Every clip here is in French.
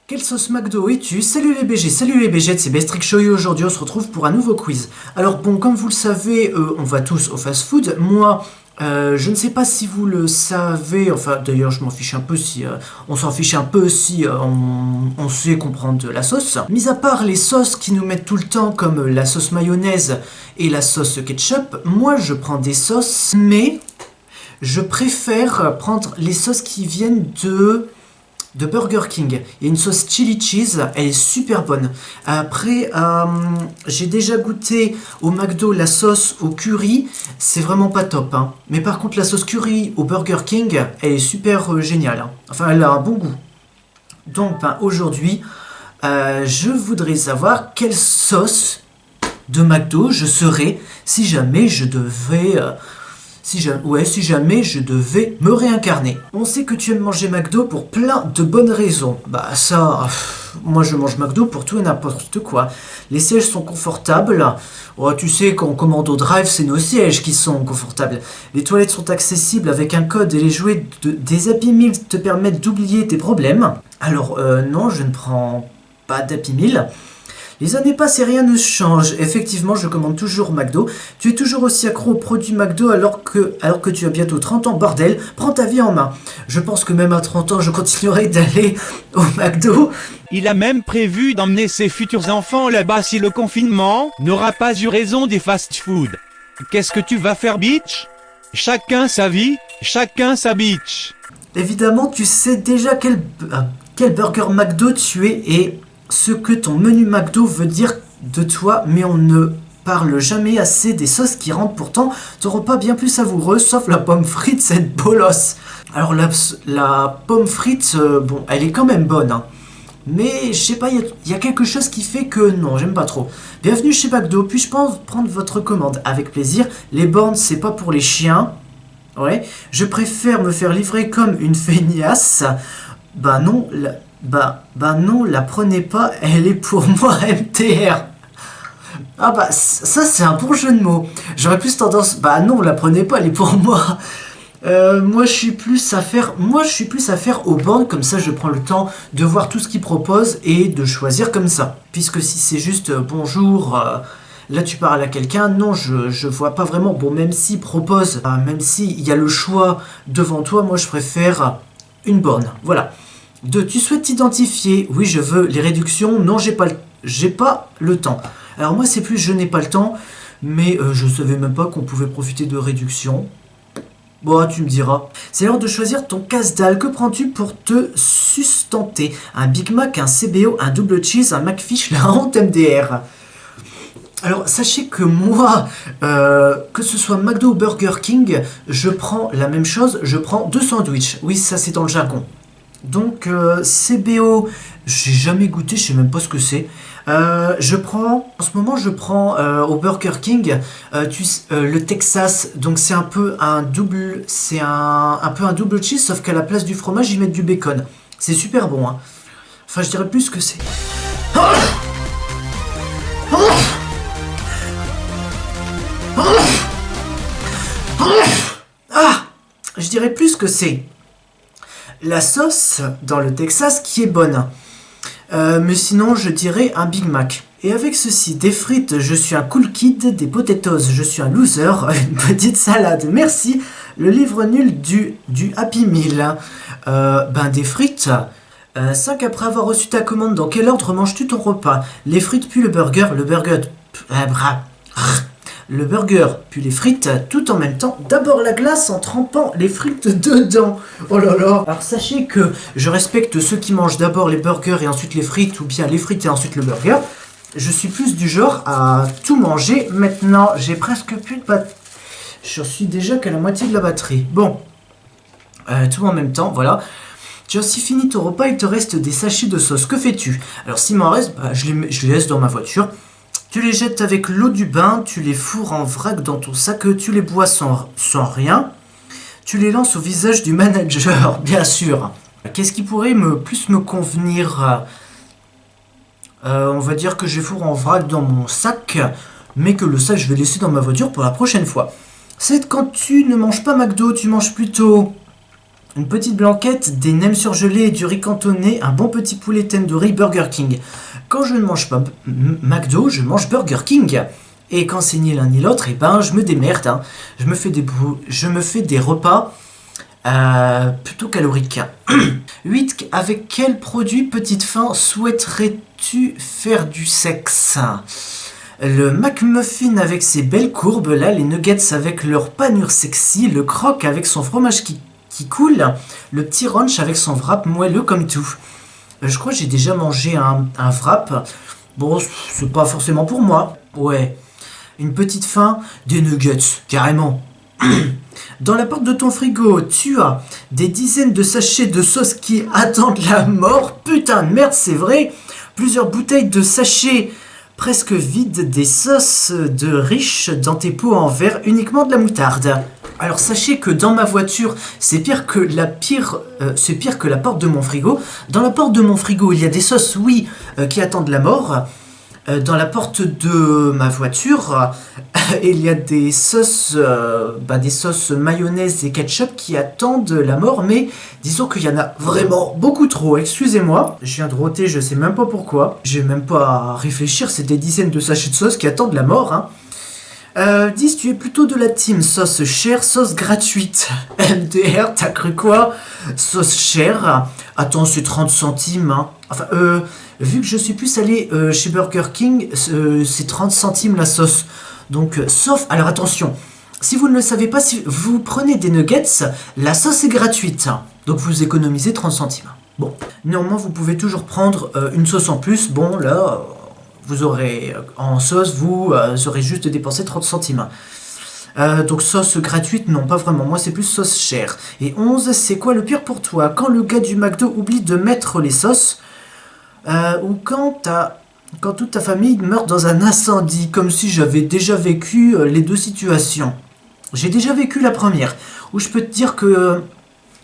Quelle sauce McDo es-tu? Salut les BG, salut les BG, c'est Bestrick Show et aujourd'hui on se retrouve pour un nouveau quiz. Alors bon, comme vous le savez, on va tous au fast-food. Moi, je ne sais pas si vous le savez, enfin d'ailleurs je m'en fiche un peu si... on s'en fiche un peu si on sait comprendre de la sauce. Mis à part les sauces qui nous mettent tout le temps comme la sauce mayonnaise et la sauce ketchup, moi je prends des sauces, mais je préfère prendre les sauces qui viennent de Burger King. Il y a une sauce chili cheese, elle est super bonne. Après, j'ai déjà goûté au McDo la sauce au curry, c'est vraiment pas top. Hein. Mais par contre, la sauce curry au Burger King, elle est super géniale. Hein. Enfin, elle a un bon goût. Donc, aujourd'hui, je voudrais savoir quelle sauce de McDo je serais si jamais je devais... si jamais je devais me réincarner. On sait que tu aimes manger McDo pour plein de bonnes raisons. Bah ça, moi je mange McDo pour tout et n'importe quoi. Les sièges sont confortables. Oh, tu sais, quand on commande au drive, c'est nos sièges qui sont confortables. Les toilettes sont accessibles avec un code et les jouets des Happy Meal te permettent d'oublier tes problèmes. Alors non, je ne prends pas d'Happy Meal. Les années passent et rien ne change. Effectivement, je commande toujours McDo. Tu es toujours aussi accro aux produits McDo alors que tu as bientôt 30 ans. Bordel, prends ta vie en main. Je pense que même à 30 ans, je continuerai d'aller au McDo. Il a même prévu d'emmener ses futurs enfants là-bas si le confinement n'aura pas eu raison des fast-food. Qu'est-ce que tu vas faire, bitch? Chacun sa vie, chacun sa bitch. Évidemment, tu sais déjà quel burger McDo tu es et ce que ton menu McDo veut dire de toi, mais on ne parle jamais assez des sauces qui rendent pourtant ton repas bien plus savoureux, sauf la pomme frite, cette bolosse. Alors la pomme frite, bon, elle est quand même bonne, hein. Mais je sais pas, il y a quelque chose qui fait que non, j'aime pas trop. Bienvenue chez McDo, puis-je prendre votre commande? Avec plaisir, les bornes c'est pas pour les chiens. Ouais, je préfère me faire livrer comme une feignasse. Bah non, non, la prenez pas, elle est pour moi MTR. Ah bah ça c'est un bon jeu de mots. J'aurais plus tendance, bah non, la prenez pas, elle est pour moi. Moi je suis plus à faire aux bornes, comme ça je prends le temps de voir tout ce qu'ils proposent et de choisir comme ça. Puisque si c'est juste bonjour, là tu parles à quelqu'un, non je vois pas vraiment. Bon, même s'ils proposent, même s'il y a le choix devant toi, moi je préfère une borne. Voilà. 2. Tu souhaites t'identifier? Oui, je veux les réductions. Non, j'ai pas le temps. Alors moi, c'est plus je n'ai pas le temps, mais je savais même pas qu'on pouvait profiter de réductions. Bon, tu me diras. C'est l'heure de choisir ton casse-dalle. Que prends-tu pour te sustenter? Un Big Mac, un CBO, un double cheese, un McFish, la honte MDR. Alors, sachez que moi, que ce soit McDo ou Burger King, je prends la même chose, je prends 2 sandwichs. Oui, ça c'est dans le jargon. Donc CBO, j'ai jamais goûté, je sais même pas ce que c'est. En ce moment je prends au Burger King le Texas, donc c'est un peu un double, un double cheese, sauf qu'à la place du fromage ils mettent du bacon. C'est super bon, hein. Enfin, je dirais plus que c'est. Je dirais plus que c'est la sauce dans le Texas qui est bonne. Mais sinon, je dirais un Big Mac. Et avec ceci, des frites, je suis un cool kid. Des potatoes, je suis un loser. Une petite salade, merci. Le livre nul du Happy Meal. Des frites. 5. Après avoir reçu ta commande, dans quel ordre manges-tu ton repas? Les frites puis le burger. Le burger, puis les frites, tout en même temps. D'abord la glace en trempant les frites dedans. Oh là là. Alors sachez que je respecte ceux qui mangent d'abord les burgers et ensuite les frites, ou bien les frites et ensuite le burger. Je suis plus du genre à tout manger. Maintenant, j'ai presque plus de batterie. Je suis déjà qu'à la moitié de la batterie. Bon, tout en même temps, voilà. Tu as aussi fini ton repas, il te reste des sachets de sauce. Que fais-tu? Alors s'il m'en reste, je les laisse dans ma voiture. Tu les jettes avec l'eau du bain, tu les fourres en vrac dans ton sac, tu les bois sans rien, tu les lances au visage du manager, bien sûr. Qu'est-ce qui pourrait plus me convenir? On va dire que je les fourre en vrac dans mon sac, mais que le sac je vais laisser dans ma voiture pour la prochaine fois. C'est quand tu ne manges pas McDo, tu manges plutôt une petite blanquette, des nems surgelés et du riz cantonné, un bon petit poulet tandoori Burger King. Quand je ne mange pas McDo, je mange Burger King. Et quand c'est ni l'un ni l'autre, et ben je me démerde. Hein. Je me fais des repas plutôt caloriques. 8. Avec quel produit, petite fin, souhaiterais-tu faire du sexe? Le McMuffin avec ses belles courbes, là, les nuggets avec leur panure sexy, le croque avec son fromage qui coule, le petit ranch avec son wrap moelleux comme tout. Je crois que j'ai déjà mangé un wrap. Bon, c'est pas forcément pour moi. Ouais. Une petite faim, des nuggets, carrément. Dans la porte de ton frigo, tu as des dizaines de sachets de sauce qui attendent la mort. Putain de merde, c'est vrai. Plusieurs bouteilles de sachets presque vides, des sauces de riche dans tes pots en verre, uniquement de la moutarde. Alors sachez que dans ma voiture, c'est pire que la porte de mon frigo. Dans la porte de mon frigo, il y a des sauces, oui, qui attendent la mort. Dans la porte de ma voiture, il y a des sauces mayonnaise et ketchup qui attendent la mort, mais disons qu'il y en a vraiment beaucoup trop, excusez-moi. Je viens de roter, je sais même pas pourquoi. J'ai même pas à réfléchir, c'est des dizaines de sachets de sauce qui attendent la mort, hein. 10, tu es plutôt de la team sauce chère, sauce gratuite. MDR, t'as cru quoi? Sauce chère. Attends, c'est 30 centimes, hein. Enfin, vu que je suis plus allé chez Burger King, c'est 30 centimes la sauce. Donc, sauf... Alors attention, si vous ne le savez pas, si vous prenez des nuggets, la sauce est gratuite. Donc vous économisez 30 centimes. Bon, néanmoins, vous pouvez toujours prendre une sauce en plus. Bon, là... vous aurez en sauce, vous aurez juste dépensé 30 centimes. Donc sauce gratuite, non, pas vraiment. Moi, c'est plus sauce chère. Et 11, c'est quoi le pire pour toi? Quand le gars du McDo oublie de mettre les sauces, ou quand toute ta famille meurt dans un incendie, comme si j'avais déjà vécu les deux situations. J'ai déjà vécu la première, où je peux te dire que...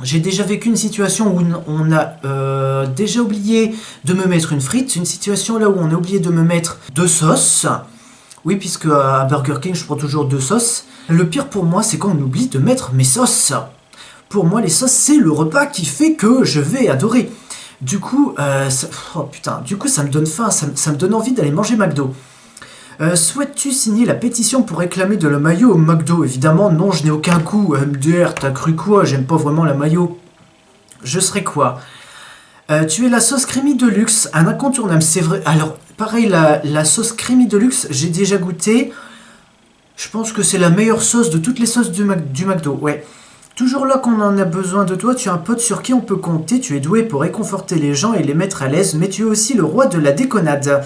j'ai déjà vécu une situation où on a déjà oublié de me mettre une frite, une situation là où on a oublié de me mettre 2 sauces. Oui, puisque à Burger King, je prends toujours 2 sauces. Le pire pour moi, c'est quand on oublie de mettre mes sauces. Pour moi, les sauces, c'est le repas qui fait que je vais adorer. Du coup, ça me donne faim, ça me donne envie d'aller manger McDo. Souhaites-tu signer la pétition pour réclamer de la mayo au McDo? Évidemment, non, je n'ai aucun coup. MDR, t'as cru quoi? J'aime pas vraiment la mayo. Je serais quoi? Tu es la sauce creamy de luxe, un incontournable, c'est vrai. Alors, pareil, la sauce creamy de luxe, j'ai déjà goûté. Je pense que c'est la meilleure sauce de toutes les sauces du McDo, ouais. Toujours là qu'on en a besoin de toi, tu es un pote sur qui on peut compter, tu es doué pour réconforter les gens et les mettre à l'aise, mais tu es aussi le roi de la déconnade.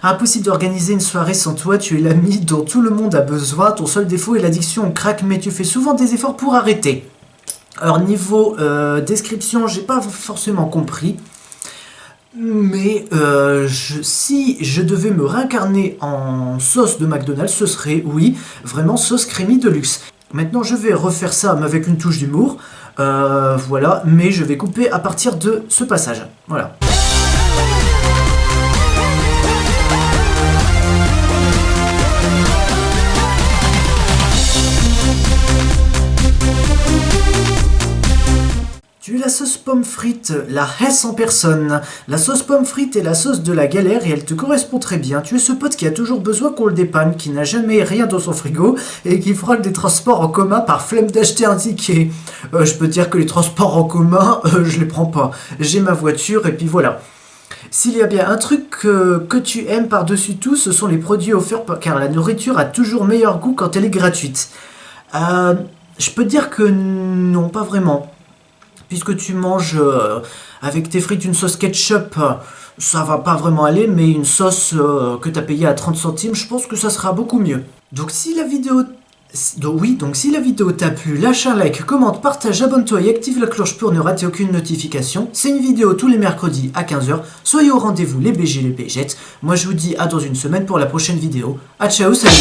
Impossible d'organiser une soirée sans toi, tu es l'ami dont tout le monde a besoin, ton seul défaut est l'addiction au crack, mais tu fais souvent des efforts pour arrêter. Alors niveau description, j'ai pas forcément compris, mais si je devais me réincarner en sauce de McDonald's, ce serait, oui, vraiment sauce creamy de luxe. Maintenant je vais refaire ça mais avec une touche d'humour, voilà, mais je vais couper à partir de ce passage, voilà. Tu es la sauce pomme frite, la Hesse en personne. La sauce pomme frite est la sauce de la galère et elle te correspond très bien. Tu es ce pote qui a toujours besoin qu'on le dépanne, qui n'a jamais rien dans son frigo et qui frôle des transports en commun par flemme d'acheter un ticket. Je peux te dire que les transports en commun, je les prends pas. J'ai ma voiture et puis voilà. S'il y a bien un truc que tu aimes par-dessus tout, ce sont les produits offerts car la nourriture a toujours meilleur goût quand elle est gratuite. Je peux te dire que non, pas vraiment. Puisque tu manges avec tes frites une sauce ketchup, ça va pas vraiment aller, mais une sauce que tu as payée à 30 centimes, je pense que ça sera beaucoup mieux. Donc si la vidéo t'a plu, lâche un like, commente, partage, abonne-toi et active la cloche pour ne rater aucune notification. C'est une vidéo tous les mercredis à 15h. Soyez au rendez-vous les BG, les BGettes. Moi je vous dis à dans une semaine pour la prochaine vidéo. A ciao, salut.